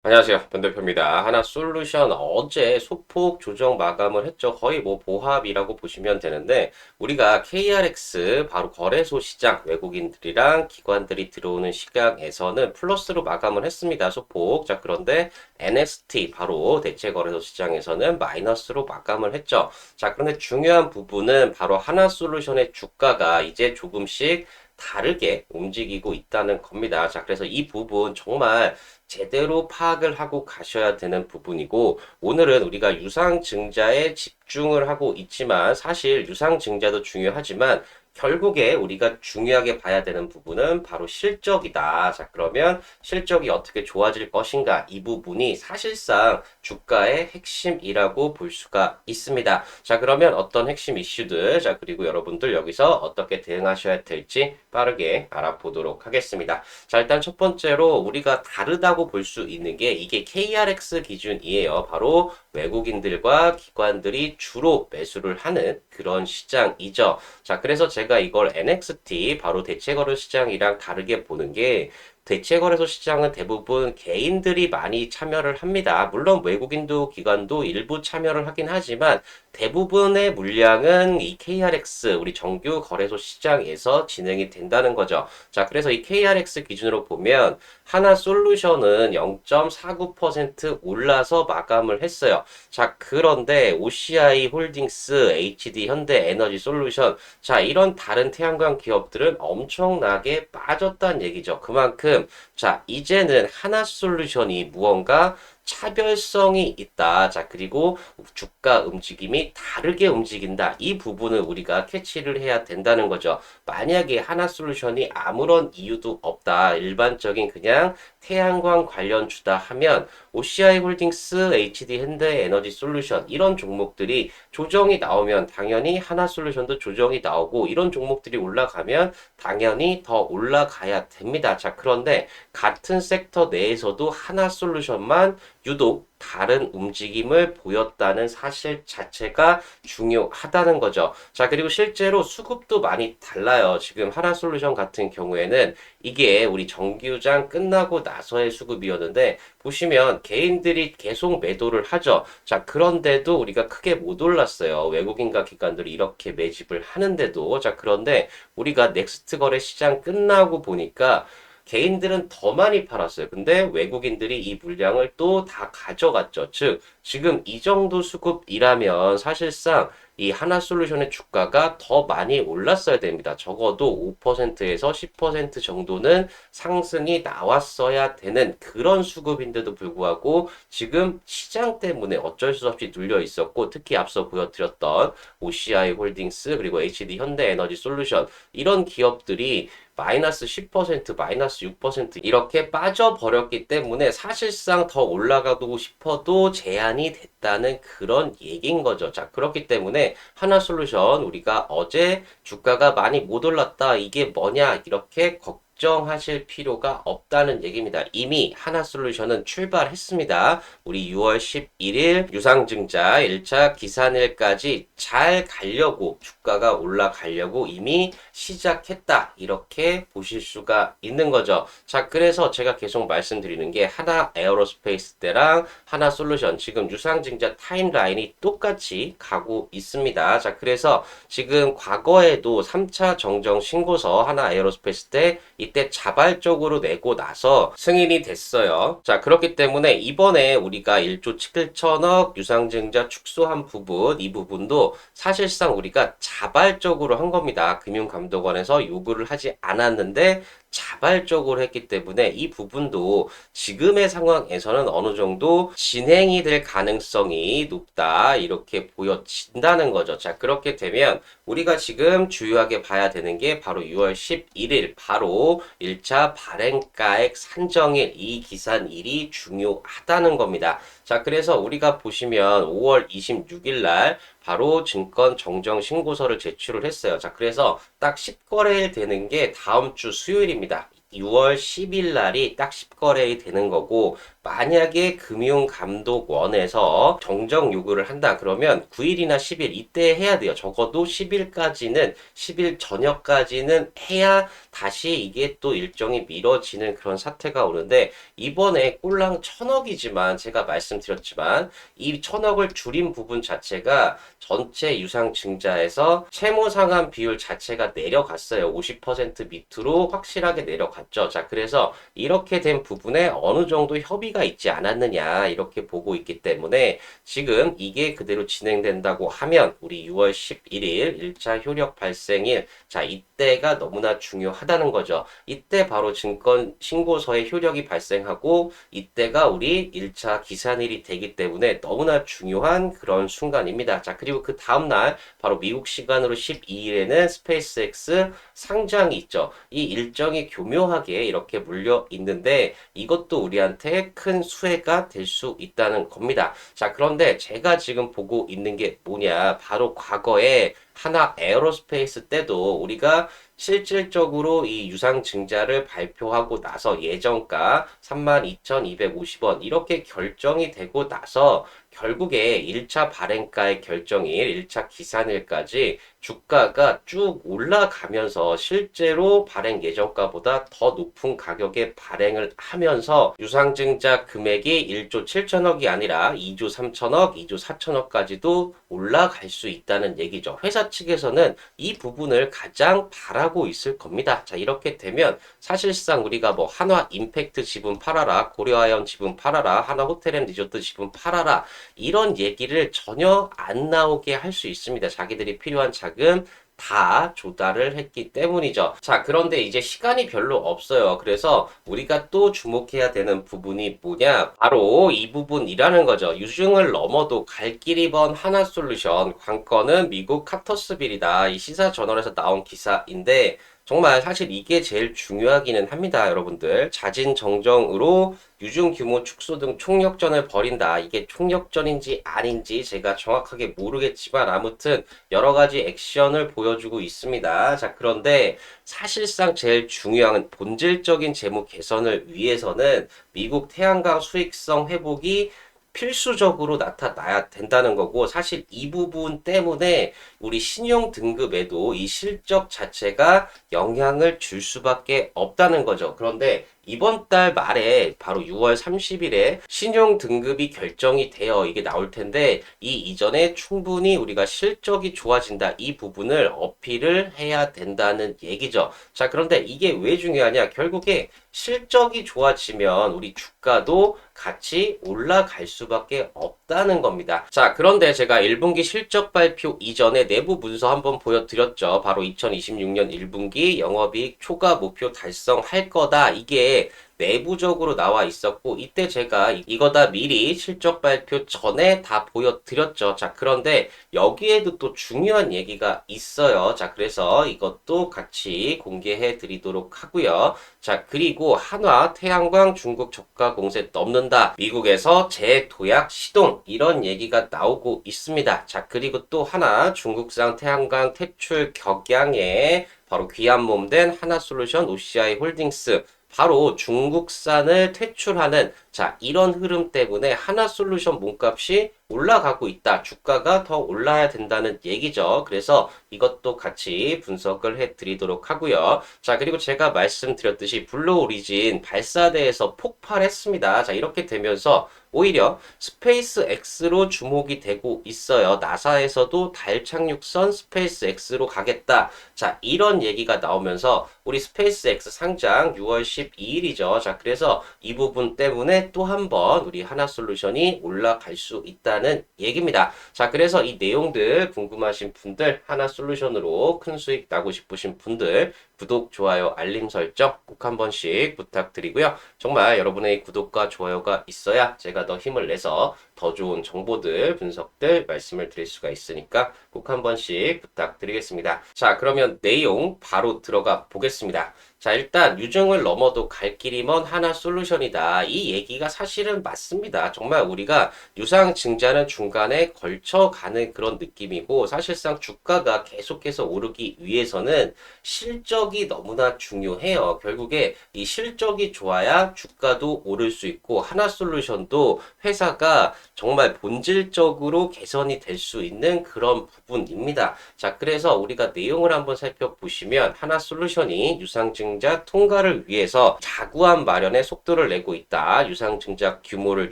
안녕하세요. 변 대표입니다. 하나솔루션 어제 소폭 조정 마감을 했죠. 거의 뭐 보합이라고 보시면 되는데 우리가 KRX 바로 거래소 시장 외국인들이랑 기관들이 들어오는 시장에서는 플러스로 마감을 했습니다. 소폭. 자, 그런데 NXT 바로 대체 거래소 시장에서는 마이너스로 마감을 했죠. 자, 그런데 중요한 부분은 바로 하나솔루션의 주가가 이제 조금씩 다르게 움직이고 있다는 겁니다. 자, 그래서 이 부분 정말 제대로 파악을 하고 가셔야 되는 부분이고, 오늘은 우리가 유상증자에 집중을 하고 있지만, 사실 유상증자도 중요하지만, 결국에 우리가 중요하게 봐야 되는 부분은 바로 실적이다. 자, 그러면 실적이 어떻게 좋아질 것인가? 이 부분이 사실상 주가의 핵심이라고 볼 수가 있습니다. 자, 그러면 어떤 핵심 이슈들, 자, 그리고 여러분들 여기서 어떻게 대응하셔야 될지 빠르게 알아보도록 하겠습니다. 자, 일단 첫 번째로 우리가 다르다고 볼 수 있는 게 이게 KRX 기준이에요. 바로 외국인들과 기관들이 주로 매수를 하는 그런 시장이죠. 자, 그래서 제가 이걸 NXT 바로 대체거래 시장이랑 다르게 보는 게 대체거래소 시장은 대부분 개인들이 많이 참여를 합니다. 물론 외국인도 기관도 일부 참여를 하긴 하지만 대부분의 물량은 이 KRX 우리 정규 거래소 시장에서 진행이 된다는 거죠. 자, 그래서 이 KRX 기준으로 보면 하나솔루션은 0.49% 올라서 마감을 했어요. 자, 그런데 OCI 홀딩스, HD 현대에너지 솔루션, 자, 이런 다른 태양광 기업들은 엄청나게 빠졌다는 얘기죠. 그만큼, 자, 이제는 하나솔루션이 무언가 차별성이 있다. 자, 그리고 주가 움직임이 다르게 움직인다. 이 부분을 우리가 캐치를 해야 된다는 거죠. 만약에 하나솔루션이 아무런 이유도 없다. 일반적인 그냥 태양광 관련주다 하면 OCI 홀딩스, HD 현대에너지 솔루션 이런 종목들이 조정이 나오면 당연히 하나솔루션도 조정이 나오고 이런 종목들이 올라가면 당연히 더 올라가야 됩니다. 자, 그런데 같은 섹터 내에서도 하나솔루션만 유독 다른 움직임을 보였다는 사실 자체가 중요하다는 거죠. 자, 그리고 실제로 수급도 많이 달라요. 지금 하나솔루션 같은 경우에는 이게 우리 정규장 끝나고 나서의 수급이었는데 보시면 개인들이 계속 매도를 하죠. 자, 그런데도 우리가 크게 못 올랐어요. 외국인과 기관들이 이렇게 매집을 하는데도. 자, 그런데 우리가 넥스트 거래 시장 끝나고 보니까 개인들은 더 많이 팔았어요. 근데 외국인들이 이 물량을 또 다 가져갔죠. 즉, 지금 이 정도 수급이라면 사실상 이 하나솔루션의 주가가 더 많이 올랐어야 됩니다. 적어도 5%에서 10% 정도는 상승이 나왔어야 되는 그런 수급인데도 불구하고 지금 시장 때문에 어쩔 수 없이 눌려 있었고 특히 앞서 보여드렸던 OCI 홀딩스 그리고 HD 현대에너지 솔루션 이런 기업들이 마이너스 10%, 마이너스 6% 이렇게 빠져버렸기 때문에 사실상 더 올라가고 싶어도 제한이 됐다는 그런 얘기인 거죠. 자, 그렇기 때문에 하나솔루션 우리가 어제 주가가 많이 못 올랐다. 이게 뭐냐? 이렇게 걱정하실 필요가 없다는 얘기입니다. 이미 하나솔루션은 출발했습니다. 우리 6월 11일 유상증자 1차 기산일까지 잘 가려고 주가가 올라가려고 이미 시작했다. 이렇게 보실 수가 있는 거죠. 자, 그래서 제가 계속 말씀드리는 게 하나 에어로스페이스 때랑 하나 솔루션 지금 유상증자 타임라인이 똑같이 가고 있습니다. 자, 그래서 지금 과거에도 3차 정정 신고서 하나 에어로스페이스 때 이때 자발적으로 내고 나서 승인이 됐어요. 자, 그렇기 때문에 이번에 우리가 1조 7천억 유상증자 축소한 부분, 이 부분도 사실상 우리가 자발적으로 한 겁니다. 금융감독원에서 요구를 하지 않았는데 자발적으로 했기 때문에 이 부분도 지금의 상황에서는 어느 정도 진행이 될 가능성이 높다. 이렇게 보여진다는 거죠. 자, 그렇게 되면 우리가 지금 주요하게 봐야 되는 게 바로 6월 11일 바로 1차 발행가액 산정일 이 기산일이 중요하다는 겁니다. 자, 그래서 우리가 보시면 5월 26일 날 바로 증권 정정 신고서를 제출을 했어요. 자, 그래서 딱 10거래일 되는 게 다음 주 수요일입니다. 6월 10일 날이 딱 10거래이 되는 거고, 만약에 금융감독원에서 정정 요구를 한다 그러면 9일이나 10일 이때 해야 돼요. 적어도 10일까지는 10일 저녁까지는 해야 다시 이게 또 일정이 미뤄지는 그런 사태가 오는데, 이번에 꼴랑 1,000억이지만 제가 말씀드렸지만 이 1,000억을 줄인 부분 자체가 전체 유상증자에서 채무 상환 비율 자체가 내려갔어요. 50% 밑으로 확실하게 내려갔죠. 자, 그래서 이렇게 된 부분에 어느 정도 협의가 있지 않았느냐 이렇게 보고 있기 때문에 지금 이게 그대로 진행된다고 하면 우리 6월 11일 1차 효력 발생일, 자, 이때가 너무나 중요하다는 거죠. 이때 바로 증권 신고서의 효력이 발생하고 이때가 우리 1차 기산일이 되기 때문에 너무나 중요한 그런 순간입니다. 자, 그리고 그 다음날 바로 미국 시간으로 12일에는 스페이스X 상장이 있죠. 이 일정이 교묘하게 이렇게 물려 있는데 이것도 우리한테 큰 수혜가 될 수 있다는 겁니다. 자, 그런데 제가 지금 보고 있는 게 뭐냐? 바로 과거에 하나 에어로스페이스 때도 우리가 실질적으로 이 유상증자를 발표하고 나서 예정가 32,250원 이렇게 결정이 되고 나서 결국에 1차 발행가의 결정일, 1차 기산일까지 주가가 쭉 올라가면서 실제로 발행 예정가보다 더 높은 가격에 발행을 하면서 유상증자 금액이 1조 7천억이 아니라 2조 3천억, 2조 4천억까지도 올라갈 수 있다는 얘기죠. 회사 측에서는 이 부분을 가장 바라고 있을 겁니다. 자, 이렇게 되면 사실상 우리가 뭐 한화 임팩트 지분 팔아라, 고려아연 지분 팔아라, 하나 호텔 앤 리조트 지분 팔아라 이런 얘기를 전혀 안 나오게 할 수 있습니다. 자기들이 필요한 자금 다 조달을 했기 때문이죠. 자, 그런데 이제 시간이 별로 없어요. 그래서 우리가 또 주목해야 되는 부분이 뭐냐? 바로 이 부분이라는 거죠. 유증을 넘어도 갈 길이 먼 하나솔루션, 관건은 미국 카터스빌이다. 이 시사저널에서 나온 기사인데 정말 사실 이게 제일 중요하기는 합니다, 여러분들. 자진 정정으로 유증 규모 축소 등 총력전을 벌인다. 이게 총력전인지 아닌지 제가 정확하게 모르겠지만 아무튼 여러 가지 액션을 보여주고 있습니다. 자, 그런데 사실상 제일 중요한 본질적인 재무 개선을 위해서는 미국 태양광 수익성 회복이 필수적으로 나타나야 된다는 거고, 사실 이 부분 때문에 우리 신용 등급에도 이 실적 자체가 영향을 줄 수밖에 없다는 거죠. 그런데 이번 달 말에 바로 6월 30일에 신용 등급이 결정이 되어 이게 나올 텐데 이 이전에 충분히 우리가 실적이 좋아진다 이 부분을 어필을 해야 된다는 얘기죠. 자, 그런데 이게 왜 중요하냐? 결국에 실적이 좋아지면 우리 주가도 같이 올라갈 수밖에 없다는 겁니다. 자, 그런데 제가 1분기 실적 발표 이전에 내부 문서 한번 보여드렸죠. 바로 2026년 1분기 영업이익 초과 목표 달성할 거다. 이게 내부적으로 나와 있었고 이때 제가 이거다 미리 실적 발표 전에 다 보여드렸죠. 자, 그런데 여기에도 또 중요한 얘기가 있어요. 자, 그래서 이것도 같이 공개해 드리도록 하고요. 자, 그리고 한화 태양광 중국 저가 공세 넘는다. 미국에서 재도약 시동 이런 얘기가 나오고 있습니다. 자, 그리고 또 하나 중국산 태양광 퇴출 격양에 바로 귀한 몸 된 하나솔루션 OCI 홀딩스 바로 중국산을 퇴출하는 자 이런 흐름 때문에 하나솔루션 몸값이 올라가고 있다. 주가가 더 올라야 된다는 얘기죠. 그래서 이것도 같이 분석을 해드리도록 하고요. 자, 그리고 제가 말씀드렸듯이 블루오리진 발사대에서 폭발했습니다. 자, 이렇게 되면서 오히려 스페이스X로 주목이 되고 있어요. 나사에서도 달 착륙선 스페이스X로 가겠다. 자, 이런 얘기가 나오면서 우리 스페이스X 상장 6월 12일이죠. 자, 그래서 이 부분 때문에 또 한 번 우리 하나솔루션이 올라갈 수 있다는 얘기입니다. 자, 그래서 이 내용들 궁금하신 분들, 하나솔루션으로 큰 수익 나고 싶으신 분들 구독, 좋아요, 알림 설정 꼭 한 번씩 부탁드리고요. 정말 여러분의 구독과 좋아요가 있어야 제가 더 힘을 내서 더 좋은 정보들, 분석들 말씀을 드릴 수가 있으니까 꼭 한 번씩 부탁드리겠습니다. 자, 그러면 내용 바로 들어가 보겠습니다. 자, 일단 유증을 넘어도 갈 길이 먼 하나솔루션이다. 이 얘기가 사실은 맞습니다. 정말 우리가 유상증자는 중간에 걸쳐가는 그런 느낌이고 사실상 주가가 계속해서 오르기 위해서는 실적이 너무나 중요해요. 결국에 이 실적이 좋아야 주가도 오를 수 있고 하나솔루션도 회사가 정말 본질적으로 개선이 될 수 있는 그런 부분입니다. 자, 그래서 우리가 내용을 한번 살펴보시면 하나솔루션이 유상증자 통과를 위해서 자구안 마련에 속도를 내고 있다. 유상증자 규모를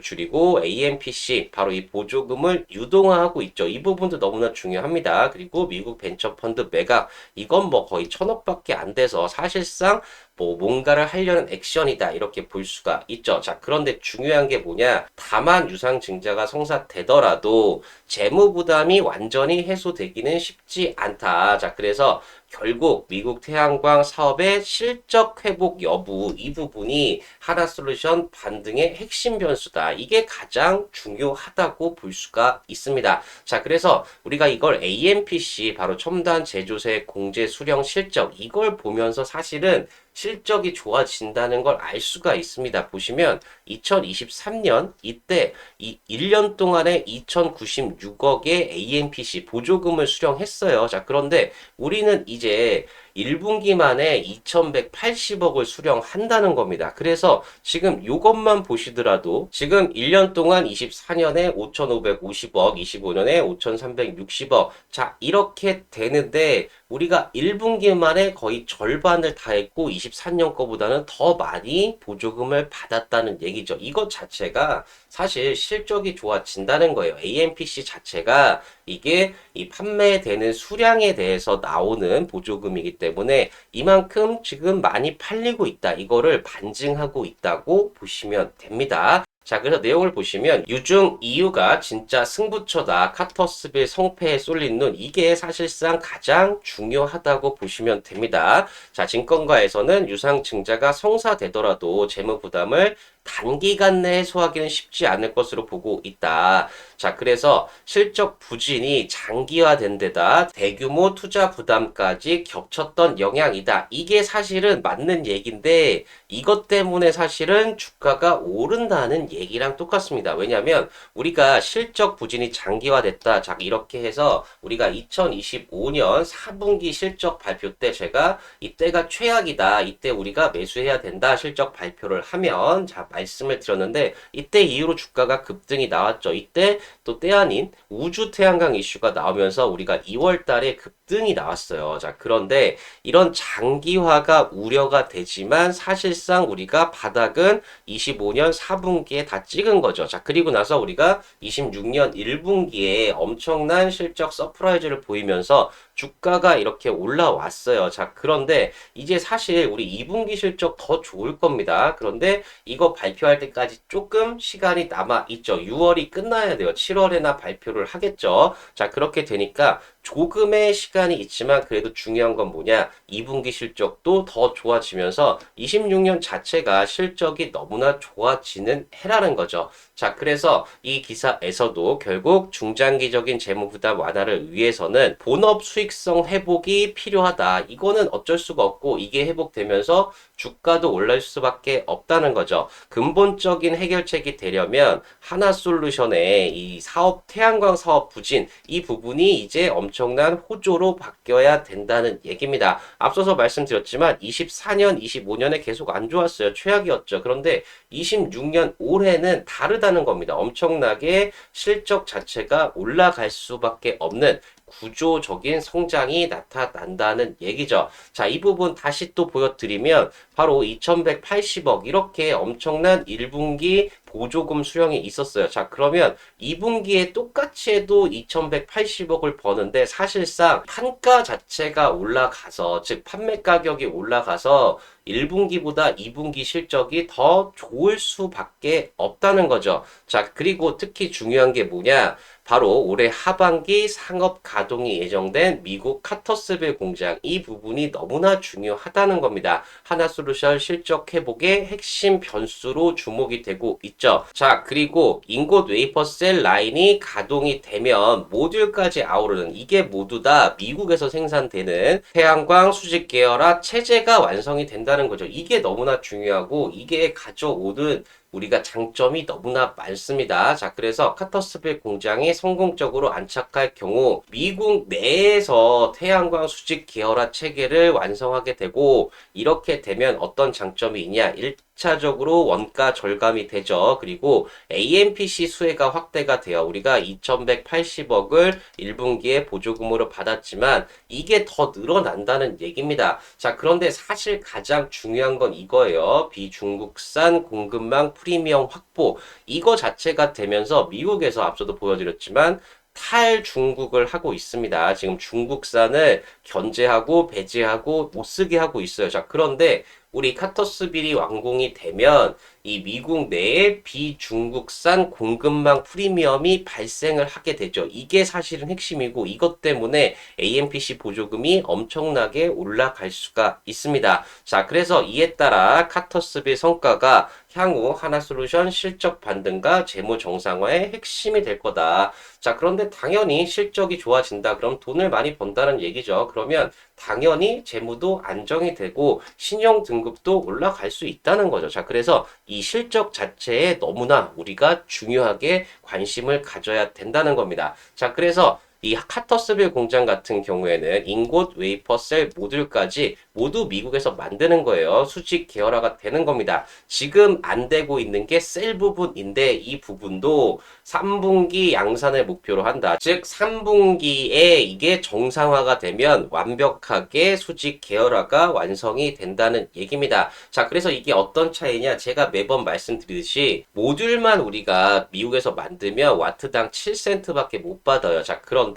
줄이고 AMPC 바로 이 보조금을 유동화하고 있죠. 이 부분도 너무나 중요합니다. 그리고 미국 벤처펀드 매각 이건 뭐 거의 1,000억밖에 안 돼서 사실상 뭐 뭔가를 하려는 액션이다 이렇게 볼 수가 있죠. 자, 그런데 중요한 게 뭐냐? 다만 유상증자가 성사되더라도 재무 부담이 완전히 해소되기는 쉽지 않다. 자, 그래서 결국 미국 태양광 사업의 실적 회복 여부 이 부분이 하나솔루션 반등의 핵심 변수다. 이게 가장 중요하다고 볼 수가 있습니다. 자, 그래서 우리가 이걸 AMPC 바로 첨단 제조세 공제 수령 실적 이걸 보면서 사실은 실적이 좋아진다는 걸 알 수가 있습니다. 보시면 2023년 이때 이 1년 동안에 2096억의 AMPC 보조금을 수령했어요. 자, 그런데 우리는 이제 1분기 만에 2180억을 수령한다는 겁니다. 그래서 지금 이것만 보시더라도 지금 1년 동안 24년에 5550억, 25년에 5360억. 자, 이렇게 되는데 우리가 1분기 만에 거의 절반을 다 했고 23년 거보다는 더 많이 보조금을 받았다는 얘기죠. 이것 자체가 사실 실적이 좋아진다는 거예요. AMPC 자체가 이게 이 판매되는 수량에 대해서 나오는 보조금이기 때문에 이만큼 지금 많이 팔리고 있다. 이거를 반증하고 있다고 보시면 됩니다. 자, 그래서 내용을 보시면 유중 이유가 진짜 승부처다. 카터스빌 성패에 쏠린 눈. 이게 사실상 가장 중요하다고 보시면 됩니다. 자, 증권가에서는 유상증자가 성사되더라도 재무 부담을 단기간 내에 해소하기는 쉽지 않을 것으로 보고 있다. 자, 그래서 실적 부진이 장기화된 데다 대규모 투자 부담까지 겹쳤던 영향이다. 이게 사실은 맞는 얘기인데 이것 때문에 사실은 주가가 오른다는 얘기랑 똑같습니다. 왜냐하면 우리가 실적 부진이 장기화됐다. 자, 이렇게 해서 우리가 2025년 4분기 실적 발표 때 제가 이때가 최악이다. 이때 우리가 매수해야 된다. 실적 발표를 하면 자, 말씀을 드렸는데 이때 이후로 주가가 급등이 나왔죠. 이때 또 때 아닌 우주 태양광 이슈가 나오면서 우리가 2월 달에 급등이 나왔어요. 자, 그런데 이런 장기화가 우려가 되지만 사실상 우리가 바닥은 25년 4분기에 다 찍은 거죠. 자, 그리고 나서 우리가 26년 1분기에 엄청난 실적 서프라이즈를 보이면서 주가가 이렇게 올라왔어요. 자, 그런데 이제 사실 우리 2분기 실적 더 좋을 겁니다. 그런데 이거 발표할 때까지 조금 시간이 남아 있죠. 6월이 끝나야 돼요. 7월에나 발표를 하겠죠. 자, 그렇게 되니까 조금의 시간이 있지만 그래도 중요한 건 뭐냐? 2분기 실적도 더 좋아지면서 26년 자체가 실적이 너무나 좋아지는 해라는 거죠. 자, 그래서 이 기사에서도 결국 중장기적인 재무 부담 완화를 위해서는 본업 수익성 회복이 필요하다. 이거는 어쩔 수가 없고 이게 회복되면서 주가도 올릴 수밖에 없다는 거죠. 근본적인 해결책이 되려면 하나솔루션의 이 사업 태양광 사업 부진 이 부분이 이제 엄청난 호조로 바뀌어야 된다는 얘기입니다. 앞서서 말씀드렸지만 24년, 25년에 계속 안 좋았어요. 최악이었죠. 그런데 26년 올해는 다르다는 겁니다. 엄청나게 실적 자체가 올라갈 수밖에 없는 구조적인 성장이 나타난다는 얘기죠. 자, 이 부분 다시 또 보여드리면 바로 2180억 이렇게 엄청난 1분기 보조금 수령이 있었어요. 자, 그러면 2분기에 똑같이 해도 2180억을 버는데 사실상 판가 자체가 올라가서 즉 판매 가격이 올라가서 1분기보다 2분기 실적이 더 좋을 수밖에 없다는 거죠. 자, 그리고 특히 중요한 게 뭐냐? 바로 올해 하반기 상업 가동이 예정된 미국 카터스빌 공장 이 부분이 너무나 중요하다는 겁니다. 하나솔루션 실적 회복의 핵심 변수로 주목이 되고 있죠. 있죠. 자, 그리고 인곳 웨이퍼 셀 라인이 가동이 되면 모듈까지 아우르는 이게 모두 다 미국에서 생산되는 태양광 수직 계열화 체제가 완성이 된다는 거죠. 이게 너무나 중요하고 이게 가져오는 우리가 장점이 너무나 많습니다. 자, 그래서 카터스빌 공장이 성공적으로 안착할 경우 미국 내에서 태양광 수직 계열화 체계를 완성하게 되고 이렇게 되면 어떤 장점이 있냐? 1차적으로 원가 절감이 되죠. 그리고 AMPC 수혜가 확대가 돼요. 우리가 2,180억을 1분기에 보조금으로 받았지만 이게 더 늘어난다는 얘기입니다. 자, 그런데 사실 가장 중요한 건 이거예요. 비중국산 공급망 프리미엄 확보. 이거 자체가 되면서 미국에서 앞서도 보여드렸지만 탈중국을 하고 있습니다. 지금 중국산을 견제하고 배제하고 못 쓰게 하고 있어요. 자, 그런데 우리 카터스빌이 완공이 되면 이 미국 내에 비중국산 공급망 프리미엄이 발생을 하게 되죠. 이게 사실은 핵심이고 이것 때문에 AMPC 보조금이 엄청나게 올라갈 수가 있습니다. 자, 그래서 이에 따라 카터스빌 성과가 향후 하나솔루션 실적 반등과 재무 정상화의 핵심이 될 거다. 자, 그런데 당연히 실적이 좋아진다. 그럼 돈을 많이 번다는 얘기죠. 그러면 당연히 재무도 안정이 되고 신용 등급도 올라갈 수 있다는 거죠. 자, 그래서 이 실적 자체에 너무나 우리가 중요하게 관심을 가져야 된다는 겁니다. 자, 그래서 이 카터스빌 공장 같은 경우에는 인곳 웨이퍼 셀 모듈까지 모두 미국에서 만드는 거예요. 수직 계열화가 되는 겁니다. 지금 안 되고 있는 게 셀 부분인데 이 부분도 3분기 양산을 목표로 한다. 즉 3분기에 이게 정상화가 되면 완벽하게 수직 계열화가 완성이 된다는 얘기입니다. 자, 그래서 이게 어떤 차이냐? 제가 매번 말씀드리듯이 모듈만 우리가 미국에서 만들면 와트당 7센트밖에 못 받아요. 자, 그런데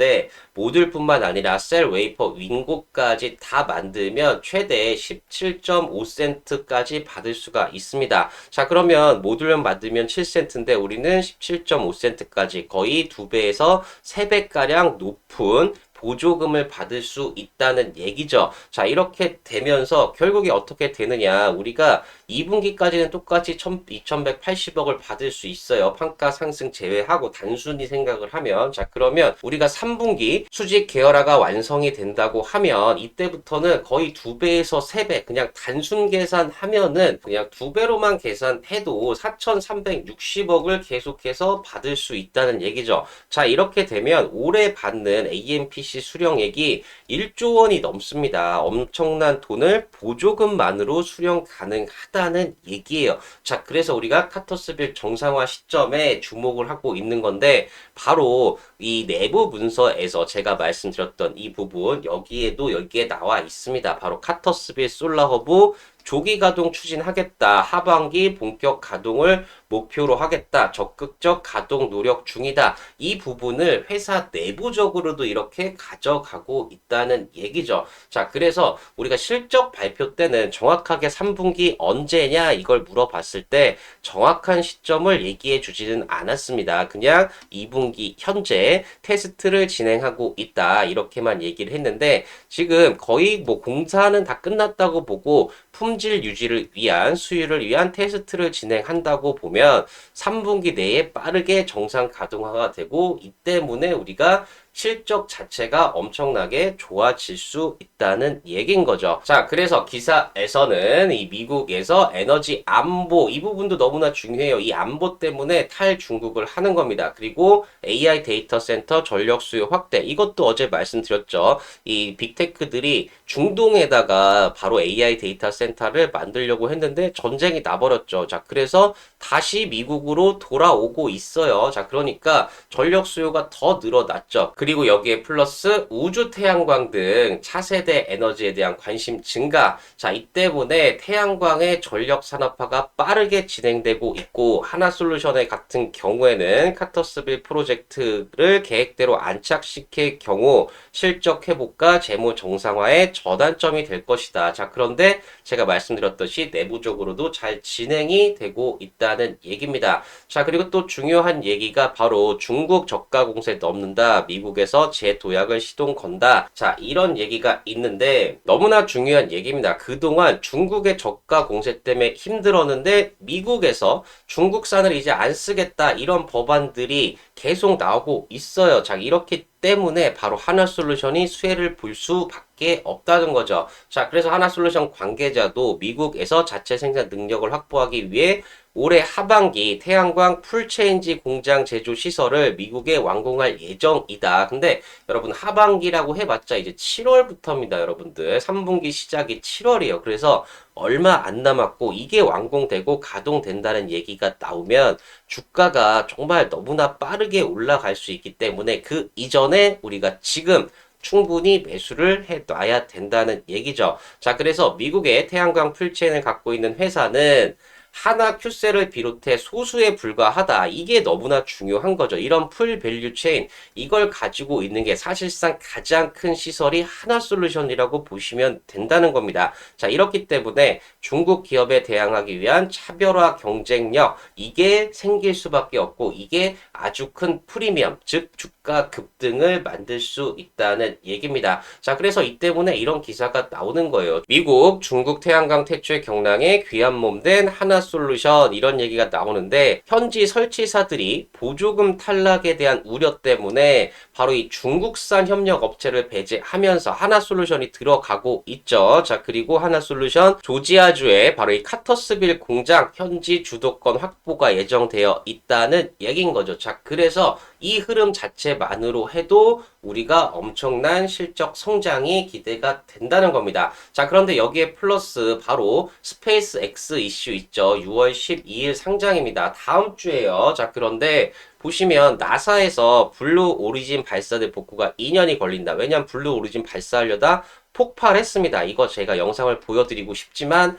모듈뿐만 아니라 셀 웨이퍼 윙고까지 다 만들면 최대 17.5센트까지 받을 수가 있습니다. 자, 그러면 모듈만 만들면 7센트인데 우리는 17.5센트까지 거의 2배에서 3배가량 높은 보조금을 받을 수 있다는 얘기죠. 자, 이렇게 되면서 결국에 어떻게 되느냐. 우리가 2분기까지는 똑같이 2,180억을 받을 수 있어요. 판가 상승 제외하고 단순히 생각을 하면. 자, 그러면 우리가 3분기 수직 계열화가 완성이 된다고 하면 이때부터는 거의 2배에서 3배 그냥 단순 계산하면은 그냥 2배로만 계산해도 4,360억을 계속해서 받을 수 있다는 얘기죠. 자, 이렇게 되면 올해 받는 AMPC 수령액이 1조 원이 넘습니다. 엄청난 돈을 보조금만으로 수령 가능하다는 얘기예요. 자, 그래서 우리가 카터스빌 정상화 시점에 주목을 하고 있는 건데 바로 이 내부 문서에서 제가 말씀드렸던 이 부분 여기에 나와 있습니다. 바로 카터스빌 솔라허브 조기 가동 추진하겠다. 하반기 본격 가동을 목표로 하겠다. 적극적 가동 노력 중이다. 이 부분을 회사 내부적으로도 이렇게 가져가고 있다는 얘기죠. 자, 그래서 우리가 실적 발표 때는 정확하게 3분기 언제냐 이걸 물어봤을 때 정확한 시점을 얘기해 주지는 않았습니다. 그냥 2분기 현재 테스트를 진행하고 있다. 이렇게만 얘기를 했는데 지금 거의 뭐 공사는 다 끝났다고 보고 품질 유지를 위한 수율을 위한 테스트를 진행한다고 보면 3분기 내에 빠르게 정상 가동화가 되고 이 때문에 우리가 실적 자체가 엄청나게 좋아질 수 있다는 얘기인 거죠. 자, 그래서 기사에서는 이 미국에서 에너지 안보 이 부분도 너무나 중요해요. 이 안보 때문에 탈중국을 하는 겁니다. 그리고 AI 데이터 센터 전력 수요 확대 이것도 어제 말씀드렸죠. 이 빅테크들이 중동에다가 바로 AI 데이터 센터를 만들려고 했는데 전쟁이 나버렸죠. 자, 그래서 다시 미국으로 돌아오고 있어요. 자, 그러니까 전력 수요가 더 늘어났죠. 그리고 여기에 플러스 우주 태양광 등 차세대 에너지에 대한 관심 증가. 자, 이 때문에 태양광의 전력 산업화가 빠르게 진행되고 있고 하나솔루션의 같은 경우에는 카터스빌 프로젝트를 계획대로 안착시킬 경우 실적 회복과 재무 정상화의 전환점이 될 것이다. 자, 그런데 제가 말씀드렸듯이 내부적으로도 잘 진행이 되고 있다는 얘기입니다. 자, 그리고 또 중요한 얘기가 바로 중국 저가 공세 넘는다. 미국 미국에서 재도약을 시동 건다. 자, 이런 얘기가 있는데 너무나 중요한 얘기입니다. 그동안 중국의 저가 공세 때문에 힘들었는데 미국에서 중국산을 이제 안 쓰겠다 이런 법안들이 계속 나오고 있어요. 자, 이렇기 때문에 바로 하나솔루션이 수혜를 볼 수밖에 없다는 거죠. 자, 그래서 하나솔루션 관계자도 미국에서 자체 생산 능력을 확보하기 위해 올해 하반기 태양광 풀체인지 공장 제조 시설을 미국에 완공할 예정이다. 근데 여러분 하반기라고 해봤자 이제 7월부터입니다. 여러분들 3분기 시작이 7월이에요. 그래서 얼마 안 남았고 이게 완공되고 가동된다는 얘기가 나오면 주가가 정말 너무나 빠르게 올라갈 수 있기 때문에 그 이전에 우리가 지금 충분히 매수를 해놔야 된다는 얘기죠. 자, 그래서 미국의 태양광 풀체인을 갖고 있는 회사는 하나 큐셀을 비롯해 소수에 불과하다. 이게 너무나 중요한 거죠. 이런 풀 밸류 체인 이걸 가지고 있는 게 사실상 가장 큰 시설이 하나솔루션이라고 보시면 된다는 겁니다. 자, 이렇기 때문에 중국 기업에 대항하기 위한 차별화 경쟁력 이게 생길 수밖에 없고 이게 아주 큰 프리미엄 즉 주가 급등을 만들 수 있다는 얘기입니다. 자, 그래서 이 때문에 이런 기사가 나오는 거예요. 미국, 중국 태양광 퇴출 경랑에 귀한 몸 된 하나솔루션 이런 얘기가 나오는데 현지 설치사들이 보조금 탈락에 대한 우려 때문에 바로 이 중국산 협력 업체를 배제하면서 하나솔루션이 들어가고 있죠. 자, 그리고 하나솔루션 조지아주에 바로 이 카터스빌 공장 현지 주도권 확보가 예정되어 있다는 얘기인 거죠. 자, 그래서 이 흐름 자체만으로 해도 우리가 엄청난 실적 성장이 기대가 된다는 겁니다. 자, 그런데 여기에 플러스 바로 스페이스 X 이슈 있죠. 6월 12일 상장입니다. 다음 주에요. 자, 그런데 보시면 나사에서 블루 오리진 발사대 복구가 2년이 걸린다. 왜냐면 블루 오리진 발사하려다 폭발했습니다. 이거 제가 영상을 보여드리고 싶지만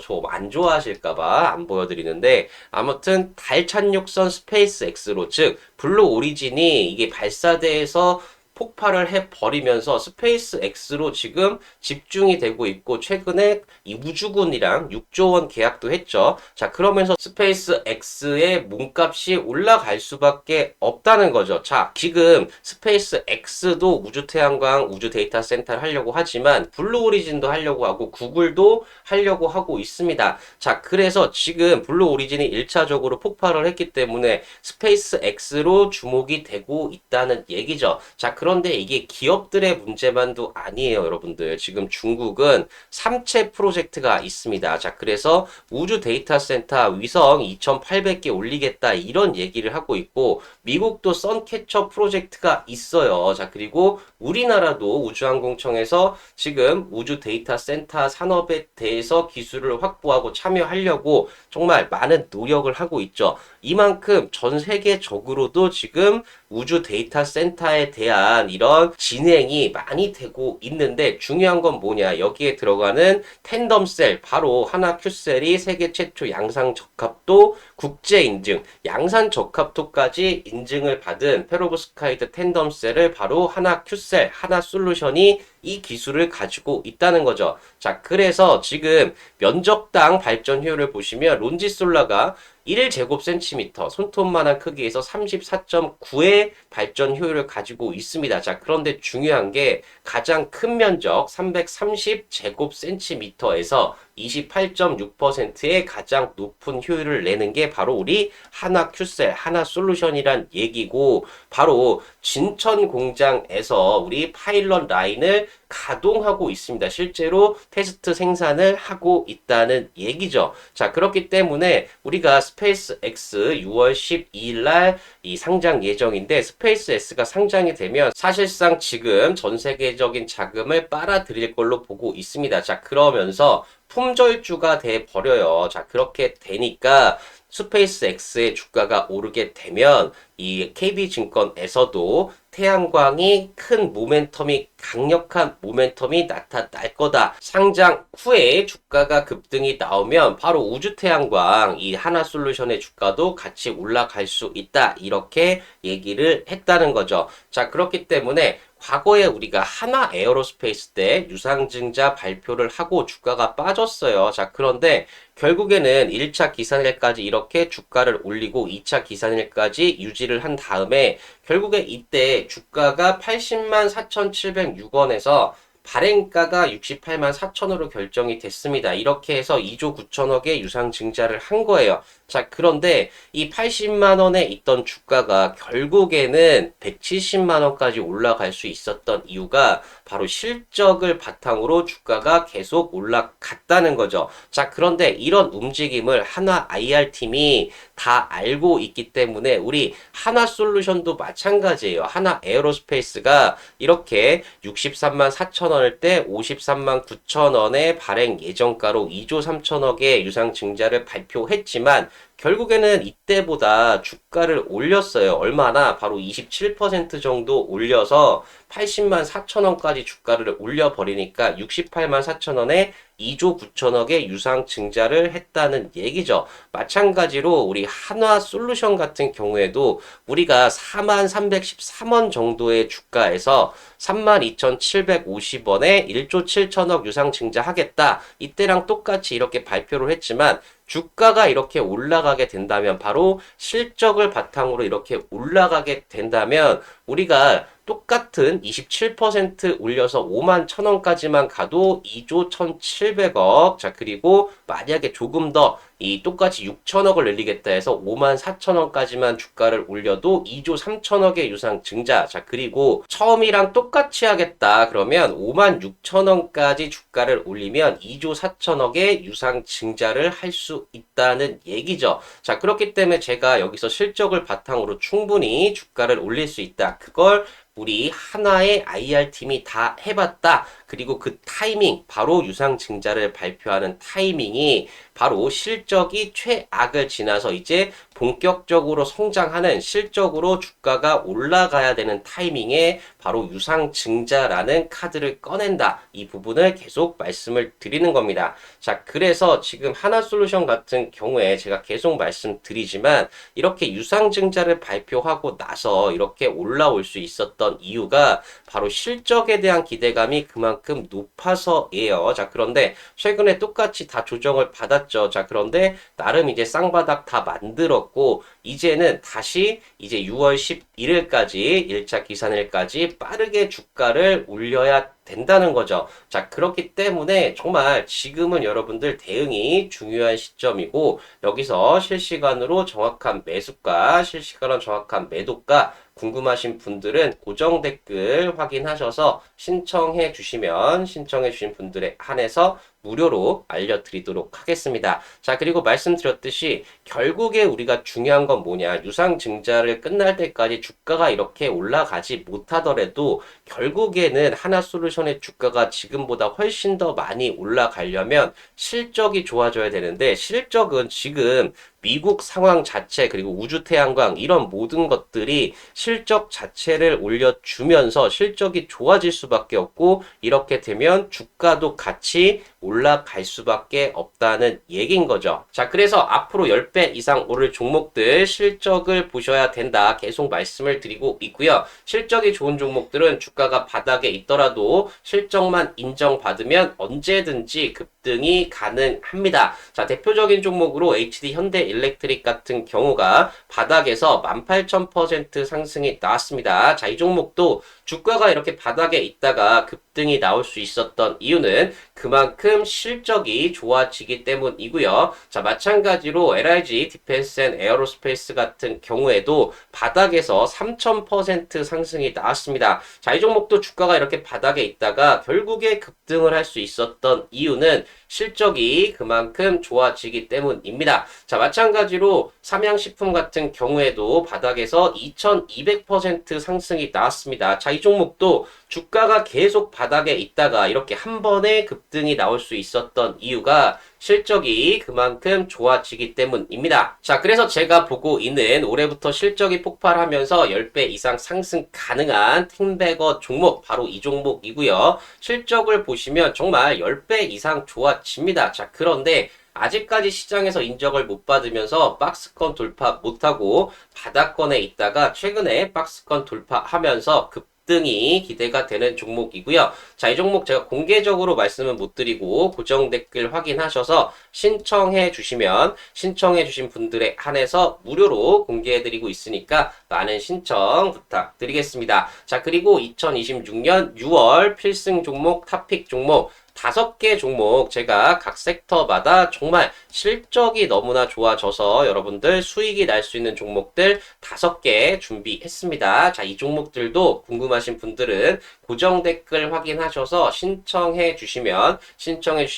좀 안 좋아하실까봐 안 보여드리는데 아무튼 달 착륙선 스페이스 X로 즉 블루 오리진이 이게 발사대에서 폭발을 해버리면서 스페이스 X로 지금 집중이 되고 있고 최근에 이 우주군이랑 6조 원 계약도 했죠. 자, 그러면서 스페이스 X의 몸값이 올라갈 수밖에 없다는 거죠. 자, 지금 스페이스 X도 우주태양광, 우주 데이터 센터를 하려고 하지만 블루 오리진도 하려고 하고 구글도 하려고 하고 있습니다. 자, 그래서 지금 블루 오리진이 1차적으로 폭발을 했기 때문에 스페이스 X로 주목이 되고 있다는 얘기죠. 자, 그런데 이게 기업들의 문제만도 아니에요, 여러분들. 지금 중국은 3채 프로젝트가 있습니다. 자, 그래서 우주 데이터 센터 위성 2,800개 올리겠다 이런 얘기를 하고 있고 미국도 선캐쳐 프로젝트가 있어요. 자, 그리고 우리나라도 우주항공청에서 지금 우주 데이터 센터 산업에 대해서 기술을 확보하고 참여하려고 정말 많은 노력을 하고 있죠. 이만큼 전 세계적으로도 지금 우주 데이터 센터에 대한 이런 진행이 많이 되고 있는데 중요한 건 뭐냐? 여기에 들어가는 텐덤셀, 바로 하나 큐셀이 세계 최초 양산 적합도 국제 인증, 양산 적합도까지 인증을 받은 페로브스카이트 텐덤셀을 바로 하나 큐셀, 하나 솔루션이 이 기술을 가지고 있다는 거죠. 자, 그래서 지금 면적당 발전 효율을 보시면 론지솔라가 1제곱센티미터 손톱만한 크기에서 34.9의 발전 효율을 가지고 있습니다. 자, 그런데 중요한 게 가장 큰 면적 330제곱센티미터에서 28.6%의 가장 높은 효율을 내는 게 바로 우리 하나 큐셀, 하나 솔루션이란 얘기고 바로 진천 공장에서 우리 파일럿 라인을 가동하고 있습니다. 실제로 테스트 생산을 하고 있다는 얘기죠. 자, 그렇기 때문에 우리가 스페이스 X 6월 12일 날 이 상장 예정인데 스페이스 X가 상장이 되면 사실상 지금 전 세계적인 자금을 빨아들일 걸로 보고 있습니다. 자, 그러면서 품절주가 돼 버려요. 자, 그렇게 되니까 스페이스 X의 주가가 오르게 되면 이 KB증권에서도 태양광이 큰 모멘텀이 강력한 모멘텀이 나타날 거다. 상장 후에 주가가 급등이 나오면 바로 우주태양광 이 하나솔루션의 주가도 같이 올라갈 수 있다. 이렇게 얘기를 했다는 거죠. 자, 그렇기 때문에 과거에 우리가 하나 에어로스페이스 때 유상증자 발표를 하고 주가가 빠졌어요. 자, 그런데 결국에는 1차 기산일까지 이렇게 주가를 올리고 2차 기산일까지 유지를 한 다음에 결국에 이때 주가가 80만 4,706원에서 발행가가 68만 4천으로 결정이 됐습니다. 이렇게 해서 2조 9천억의 유상 증자를 한 거예요. 자, 그런데 이 80만 원에 있던 주가가 결국에는 170만 원까지 올라갈 수 있었던 이유가 바로 실적을 바탕으로 주가가 계속 올라갔다는 거죠. 자, 그런데 이런 움직임을 하나 IR팀이 다 알고 있기 때문에 우리 하나솔루션도 마찬가지예요. 하나 에어로스페이스가 이렇게 63만 4천 원일 때 53만 9천 원의 발행 예정가로 2조 3천억의 유상 증자를 발표했지만 결국에는 이때보다 주가를 올렸어요. 얼마나? 바로 27% 정도 올려서 80만 4천 원까지 주가를 올려버리니까 68만 4천 원에 2조 9천억의 유상 증자를 했다는 얘기죠. 마찬가지로 우리 한화솔루션 같은 경우에도 우리가 4만 313원 정도의 주가에서 32,750원에 1조 7천억 유상 증자하겠다. 이때랑 똑같이 이렇게 발표를 했지만 주가가 이렇게 올라가게 된다면 바로 실적을 바탕으로 이렇게 올라가게 된다면 우리가 똑같은 27% 올려서 5만 1천원까지만 가도 2조 1,700억. 자, 그리고 만약에 조금 더 이 똑같이 6천억을 늘리겠다 해서 5만 4천원까지만 주가를 올려도 2조 3천억의 유상 증자. 자, 그리고 처음이랑 똑같이 하겠다. 그러면 5만 6천원까지 주가를 올리면 2조 4천억의 유상 증자를 할 수 있다는 얘기죠. 자, 그렇기 때문에 제가 여기서 실적을 바탕으로 충분히 주가를 올릴 수 있다. 그걸 우리 하나의 IR팀이 다 해봤다. 그리고 그 타이밍, 바로 유상 증자를 발표하는 타이밍이 바로 실적이 최악을 지나서 이제 본격적으로 성장하는 실적으로 주가가 올라가야 되는 타이밍에 바로 유상 증자라는 카드를 꺼낸다. 이 부분을 계속 말씀을 드리는 겁니다. 자, 그래서 지금 하나솔루션 같은 경우에 제가 계속 말씀드리지만 이렇게 유상 증자를 발표하고 나서 이렇게 올라올 수 있었던 이유가 바로 실적에 대한 기대감이 그만큼 높아서예요. 자, 그런데 최근에 똑같이 다 조정을 받았죠. 자, 그런데 나름 이제 쌍바닥 다 만들었고 이제는 다시 이제 6월 11일까지 1차 기산일까지 빠르게 주가를 올려야 된다는 거죠. 자, 그렇기 때문에 정말 지금은 여러분들 대응이 중요한 시점이고 여기서 실시간으로 정확한 매수가, 실시간으로 정확한 매도가 궁금하신 분들은 고정 댓글 확인하셔서 신청해 주시면 신청해 주신 분들에 한해서 무료로 알려드리도록 하겠습니다. 자, 그리고 말씀드렸듯이 결국에 우리가 중요한 건 뭐냐? 유상증자를 끝날 때까지 주가가 이렇게 올라가지 못하더라도 결국에는 하나솔루션의 주가가 지금보다 훨씬 더 많이 올라가려면 실적이 좋아져야 되는데 실적은 지금 미국 상황 자체 그리고 우주태양광 이런 모든 것들이 실적 자체를 올려주면서 실적이 좋아질 수밖에 없고 이렇게 되면 주가도 같이 올라갈 수밖에 없다는 얘기인 거죠. 자, 그래서 앞으로 10배 이상 오를 종목들 실적을 보셔야 된다. 계속 말씀을 드리고 있고요. 실적이 좋은 종목들은 주가가 바닥에 있더라도 실적만 인정받으면 언제든지 급등이 가능합니다. 자, 대표적인 종목으로 HD 현대일렉트릭 같은 경우가 바닥에서 18,000% 상승이 나왔습니다. 자, 이 종목도 주가가 이렇게 바닥에 있다가 급등이 나올 수 있었던 이유는 그만큼 실적이 좋아지기 때문이고요. 자, 마찬가지로 LIG 디펜스 앤 에어로스페이스 같은 경우에도 바닥에서 3000% 상승이 나왔습니다. 자, 이 종목도 주가가 이렇게 바닥에 있다가 결국에 급등을 할 수 있었던 이유는 실적이 그만큼 좋아지기 때문입니다. 자, 마찬가지로 삼양식품 같은 경우에도 바닥에서 2200% 상승이 나왔습니다. 자, 이 종목도 주가가 계속 바닥에 있다가 이렇게 한 번에 급등이 나올 수 있었던 이유가 실적이 그만큼 좋아지기 때문입니다. 자, 그래서 제가 보고 있는 올해부터 실적이 폭발하면서 10배 이상 상승 가능한 틴베거 종목 바로 이 종목이고요. 실적을 보시면 정말 10배 이상 좋아집니다. 자, 그런데 아직까지 시장에서 인정을 못 받으면서 박스권 돌파 못하고 바닥권에 있다가 최근에 박스권 돌파하면서 급등이 기대가 되는 종목이고요. 자, 이 종목 제가 공개적으로 말씀은 못 드리고 고정 댓글 확인하셔서 신청해 주신 분들에 한해서 무료로 공개해 드리고 있으니까 많은 신청 부탁드리겠습니다. 자, 그리고 2026년 6월 필승 종목, 탑픽 종목 5개 종목 제가 각 섹터마다 정말 실적이 너무나 좋아져서 여러분들 수익이 날 수 있는 종목들 5개 준비했습니다. 자, 이 종목들도 궁금하신 분들은 고정 댓글 확인하셔서 신청해 주신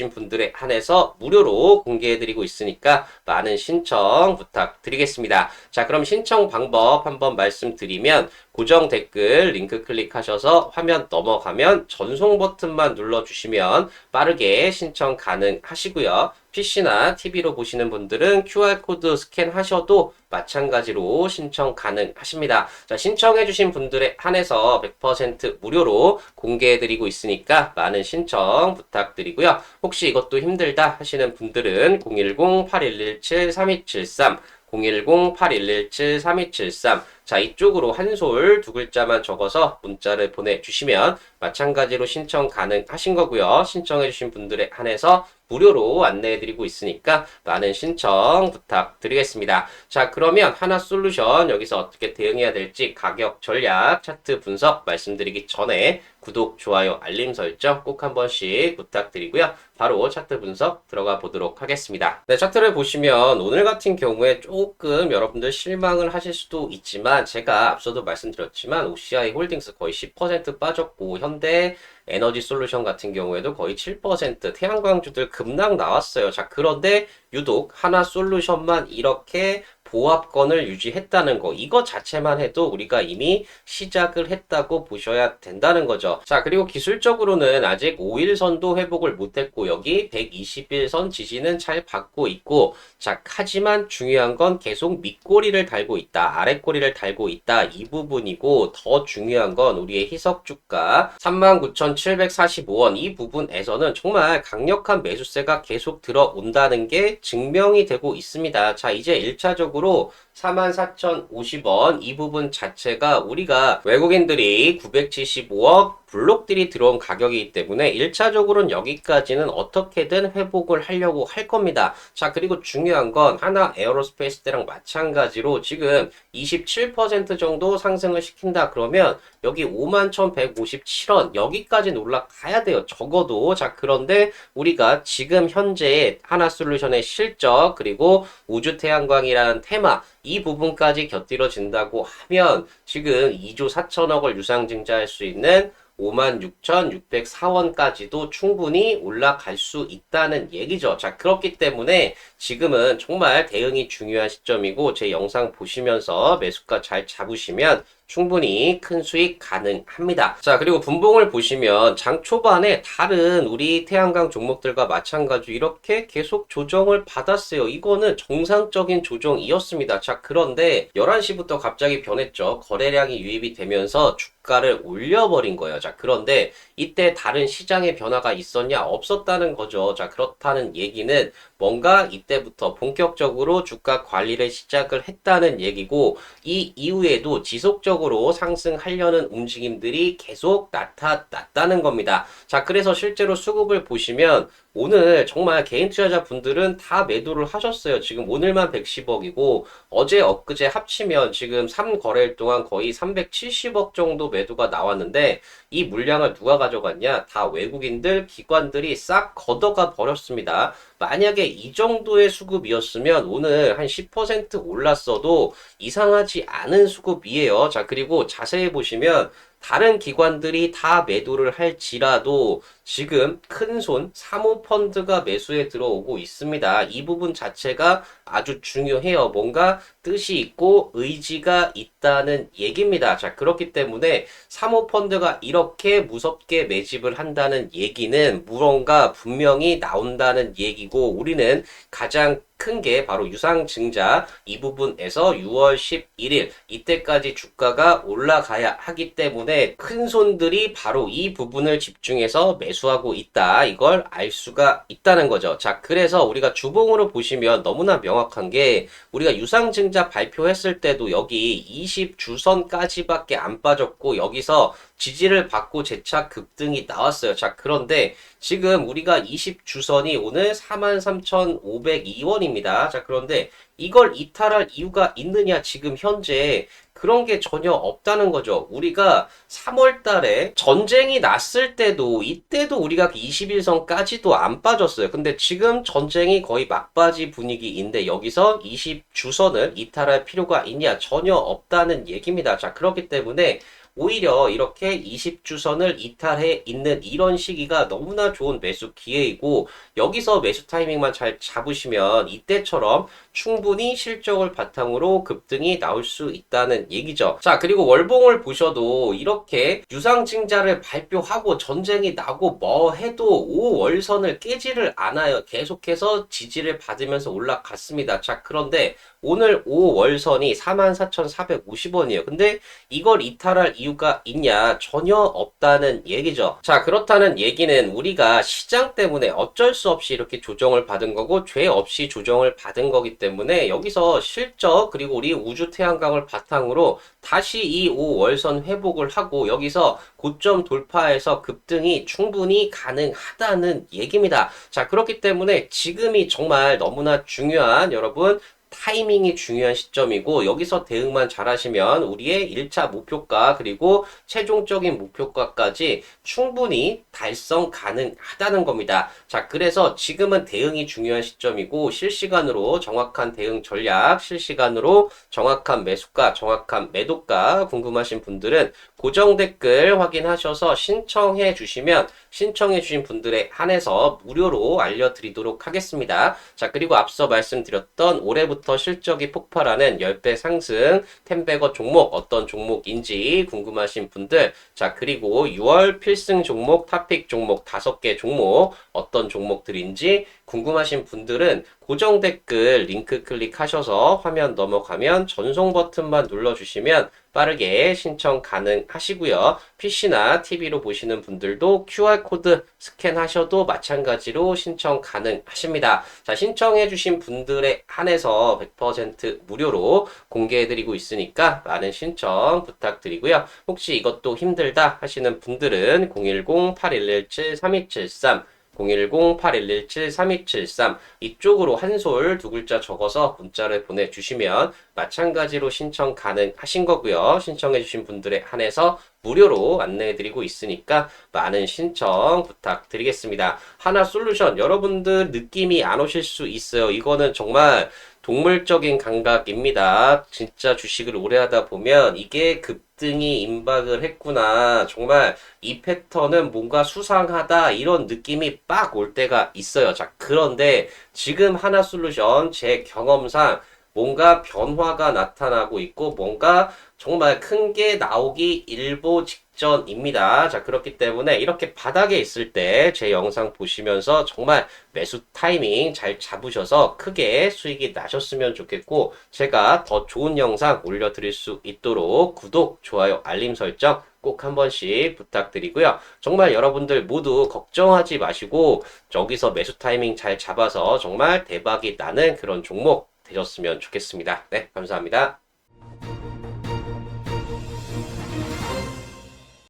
분들에 한해서 무료로 공개해 드리고 있으니까 많은 신청 부탁드리겠습니다. 자, 그럼 신청 방법 한번 말씀드리면 고정 댓글 링크 클릭하셔서 화면 넘어가면 전송 버튼만 눌러주시면 빠르게 신청 가능하시고요. PC나 TV로 보시는 분들은 QR코드 스캔하셔도 마찬가지로 신청 가능하십니다. 자, 신청해주신 분들에 한해서 100% 무료로 공개해드리고 있으니까 많은 신청 부탁드리고요. 혹시 이것도 힘들다 하시는 분들은 010-8117-3273 010-8117-3273 자, 이쪽으로 한솔 2글자만 적어서 문자를 보내주시면 마찬가지로 신청 가능하신 거고요. 신청해주신 분들에 한해서 무료로 안내해드리고 있으니까 많은 신청 부탁드리겠습니다. 자, 그러면 하나솔루션 여기서 어떻게 대응해야 될지 가격, 전략, 차트 분석 말씀드리기 전에 구독, 좋아요, 알림 설정 꼭 한 번씩 부탁드리고요. 바로 차트 분석 들어가 보도록 하겠습니다. 네, 차트를 보시면 오늘 같은 경우에 조금 여러분들 실망을 하실 수도 있지만 제가 앞서도 말씀드렸지만 OCI 홀딩스 거의 10% 빠졌고 현대 에너지 솔루션 같은 경우에도 거의 7% 태양광주들 급락 나왔어요. 자, 그런데 유독 하나 솔루션만 이렇게 보합권을 유지했다는 거 이거 자체만 해도 우리가 이미 시작을 했다고 보셔야 된다는 거죠. 자, 그리고 기술적으로는 아직 5일선도 회복을 못했고 여기 121선 지지는 잘 받고 있고 자, 하지만 중요한 건 계속 밑꼬리를 달고 있다. 아랫꼬리를 달고 있다. 이 부분이고 더 중요한 건 우리의 희석 주가 39,745원 이 부분에서는 정말 강력한 매수세가 계속 들어온다는 게 증명이 되고 있습니다. 자, 이제 1차적으로 44,050원 이 부분 자체가 우리가 외국인들이 975억 블록들이 들어온 가격이기 때문에 1차적으로는 여기까지는 어떻게든 회복을 하려고 할 겁니다. 자, 그리고 중요한 건 하나 에어로스페이스 때랑 마찬가지로 지금 27% 정도 상승을 시킨다 그러면 여기 51,157원 여기까지는 올라가야 돼요. 적어도. 자, 그런데 우리가 지금 현재 하나솔루션의 실적 그리고 우주태양광이라는 테마 이 부분까지 곁들여진다고 하면 지금 2조 4천억을 유상증자할 수 있는 56,604원까지도 충분히 올라갈 수 있다는 얘기죠. 자, 그렇기 때문에 지금은 정말 대응이 중요한 시점이고 제 영상 보시면서 매수가 잘 잡으시면 충분히 큰 수익 가능합니다. 자, 그리고 분봉을 보시면 장 초반에 다른 우리 태양광 종목들과 마찬가지로 이렇게 계속 조정을 받았어요. 이거는 정상적인 조정이었습니다. 자, 그런데 11시부터 갑자기 변했죠. 거래량이 유입이 되면서 주가를 올려버린 거예요. 자, 그런데 이때 다른 시장의 변화가 있었냐? 없었다는 거죠. 자, 그렇다는 얘기는 뭔가 이때부터 본격적으로 주가 관리를 시작을 했다는 얘기고 이 이후에도 지속적으로 상승하려는 움직임들이 계속 나타났다는 겁니다. 자, 그래서 실제로 수급을 보시면 오늘 정말 개인 투자자분들은 다 매도를 하셨어요. 지금 오늘만 110억이고 어제 엊그제 합치면 지금 3거래일 동안 거의 370억 정도 매도가 나왔는데 이 물량을 누가 가져갔냐? 다 외국인들, 기관들이 싹 걷어가 버렸습니다. 만약에 이 정도의 수급이었으면 오늘 한 10% 올랐어도 이상하지 않은 수급이에요. 자, 그리고 자세히 보시면 다른 기관들이 다 매도를 할지라도 지금 큰손 사모펀드가 매수에 들어오고 있습니다. 이 부분 자체가 아주 중요해요. 뭔가 뜻이 있고 의지가 있다는 얘기입니다. 자, 그렇기 때문에 사모펀드가 이렇게 무섭게 매집을 한다는 얘기는 무언가 분명히 나온다는 얘기고 우리는 가장 큰 게 바로 유상증자 이 부분에서 6월 11일 이때까지 주가가 올라가야 하기 때문에 큰 손들이 바로 이 부분을 집중해서 매수하고 있다. 이걸 알 수가 있다는 거죠. 자, 그래서 우리가 주봉으로 보시면 너무나 명확한 게 우리가 유상증자 발표했을 때도 여기 20주선까지밖에 안 빠졌고 여기서 지지를 받고 재차 급등이 나왔어요. 자, 그런데 지금 우리가 20주선이 오늘 43,502원입니다. 자, 그런데 이걸 이탈할 이유가 있느냐? 지금 현재 그런 게 전혀 없다는 거죠. 우리가 3월 달에 전쟁이 났을 때도 이때도 우리가 21선까지도 안 빠졌어요. 근데 지금 전쟁이 거의 막바지 분위기인데 여기서 20주선을 이탈할 필요가 있냐? 전혀 없다는 얘기입니다. 자, 그렇기 때문에 오히려 이렇게 20주선을 이탈해 있는 이런 시기가 너무나 좋은 매수 기회이고 여기서 매수 타이밍만 잘 잡으시면 이때처럼 충분히 실적을 바탕으로 급등이 나올 수 있다는 얘기죠. 자, 그리고 월봉을 보셔도 이렇게 유상증자를 발표하고 전쟁이 나고 뭐 해도 5월선을 깨지를 않아요. 계속해서 지지를 받으면서 올라갔습니다. 자, 그런데 오늘 5월선이 44,450원이에요. 근데 이걸 이탈할 이유가 있냐? 전혀 없다는 얘기죠. 자, 그렇다는 얘기는 우리가 시장 때문에 어쩔 수 없이 이렇게 조정을 받은 거고 죄 없이 조정을 받은 거기 때문에 여기서 실적 그리고 우리 우주 태양광을 바탕으로 다시 이 5월선 회복을 하고 여기서 고점 돌파해서 급등이 충분히 가능하다는 얘기입니다. 자, 그렇기 때문에 지금이 정말 너무나 중요한 여러분 타이밍이 중요한 시점이고 여기서 대응만 잘하시면 우리의 1차 목표가 그리고 최종적인 목표가까지 충분히 달성 가능하다는 겁니다. 자, 그래서 지금은 대응이 중요한 시점이고 실시간으로 정확한 대응 전략, 실시간으로 정확한 매수가, 정확한 매도가 궁금하신 분들은 고정 댓글 확인하셔서 신청해 주시면 신청해 주신 분들에 한해서 무료로 알려드리도록 하겠습니다. 자, 그리고 앞서 말씀드렸던 올해부터 실적이 폭발하는 10배 상승 10배거 종목 어떤 종목인지 궁금하신 분들 자, 그리고 6월 필승 종목, 탑픽 종목 5개 종목 어떤 종목들인지 궁금하신 분들은 고정 댓글 링크 클릭하셔서 화면 넘어가면 전송 버튼만 눌러주시면 빠르게 신청 가능하시고요. PC나 TV로 보시는 분들도 QR코드 스캔하셔도 마찬가지로 신청 가능하십니다. 자, 신청해주신 분들에 한해서 100% 무료로 공개해드리고 있으니까 많은 신청 부탁드리고요. 혹시 이것도 힘들다 하시는 분들은 010-8117-3273 010-8117-3273 이쪽으로 한솔 두 글자 적어서 문자를 보내주시면 마찬가지로 신청 가능하신 거고요. 신청해주신 분들에 한해서 무료로 안내해드리고 있으니까 많은 신청 부탁드리겠습니다. 하나솔루션 여러분들 느낌이 안 오실 수 있어요. 이거는 정말 동물적인 감각입니다. 진짜 주식을 오래 하다 보면 이게 급등이 임박을 했구나. 정말 이 패턴은 뭔가 수상하다. 이런 느낌이 빡 올 때가 있어요. 자, 그런데 지금 하나솔루션 제 경험상 뭔가 변화가 나타나고 있고 뭔가 정말 큰 게 나오기 일보 직전입니다. 자, 그렇기 때문에 이렇게 바닥에 있을 때 제 영상 보시면서 정말 매수 타이밍 잘 잡으셔서 크게 수익이 나셨으면 좋겠고 제가 더 좋은 영상 올려드릴 수 있도록 구독, 좋아요, 알림 설정 꼭 한 번씩 부탁드리고요. 정말 여러분들 모두 걱정하지 마시고 저기서 매수 타이밍 잘 잡아서 정말 대박이 나는 그런 종목 되셨으면 좋겠습니다. 네, 감사합니다.